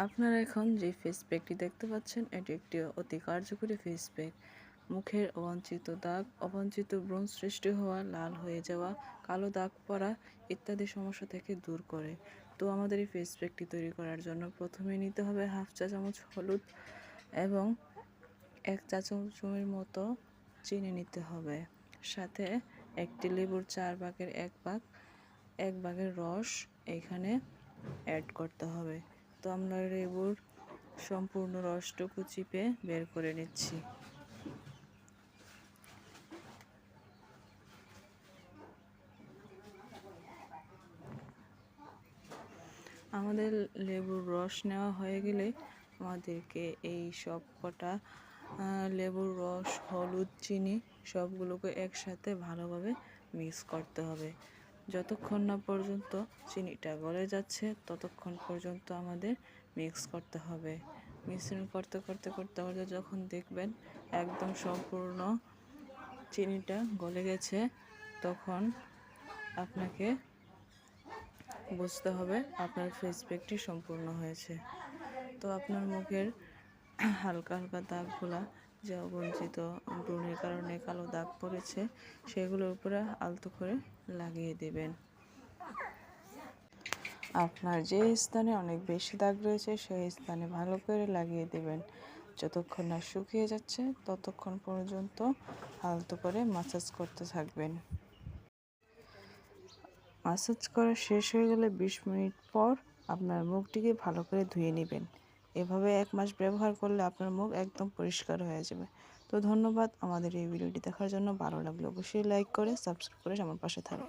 আপনারা এখন যে ফেস প্যাকটি দেখতে পাচ্ছেন এটি একটি অতি কার্যকরী ফেস প্যাক। মুখের অবাঞ্ছিত ব্রণ সৃষ্টি হওয়া, লাল হয়ে যাওয়া, কালো দাগ পড়া ইত্যাদি সমস্যা থেকে দূর করে। তো আমাদের এই ফেস প্যাকটি তৈরি করার জন্য প্রথমে নিতে হবে হাফ চা চামচ হলুদ এবং 1 চা চামচের মতো চিনি নিতে হবে। সাথে একটি লেবুর 4 ভাগের 1 ভাগের রস এখানে অ্যাড করতে হবে। তো আমরা লেবুর সম্পূর্ণ রসটুকু চিপে বের করে নিচ্ছি। আমাদের লেবুর রস নেওয়া হয়ে গেলে আমাদেরকে এই সব কটা লেবুর রস, হলুদ, চিনি সবগুলোকে একসাথে ভালোভাবে মিক্স করতে হবে। যতক্ষণ না পর্যন্ত চিনিটা গলে যাচ্ছে ততক্ষণ পর্যন্ত আমাদের মিক্স করতে হবে। মিশ্রণ করতে করতে যখন দেখবেন একদম সম্পূর্ণ চিনিটা গলে গেছে তখন আপনাকে বুঝতে হবে আপনার ফেস প্যাকটি সম্পূর্ণ হয়েছে। তো আপনার মুখের হালকা হালকা দাগগুলা যে অবঞ্চিত ব্রণের কারণে কালো দাগ পড়েছে সেগুলোর উপরে আলতো করে লাগিয়ে দেবেন। আপনার যে স্থানে অনেক বেশি দাগ রয়েছে সেই স্থানে ভালো করে লাগিয়ে দেবেন। যতক্ষণ না শুকিয়ে যাচ্ছে ততক্ষণ পর্যন্ত আলতো করে মাসাজ করতে থাকবেন। মাসাজ করা শেষ হয়ে গেলে 20 মিনিট পর আপনার মুখটিকে ভালো করে ধুয়ে নেবেন। এভাবে 1 মাস ব্যবহার করলে আপনার মুখ একদম পরিষ্কার হয়ে যাবে। তো ধন্যবাদ আমাদের এই ভিডিওটি দেখার জন্য। ভালো লাগলে অবশ্যই লাইক করে সাবস্ক্রাইব করে আমার পাশে থাকবেন।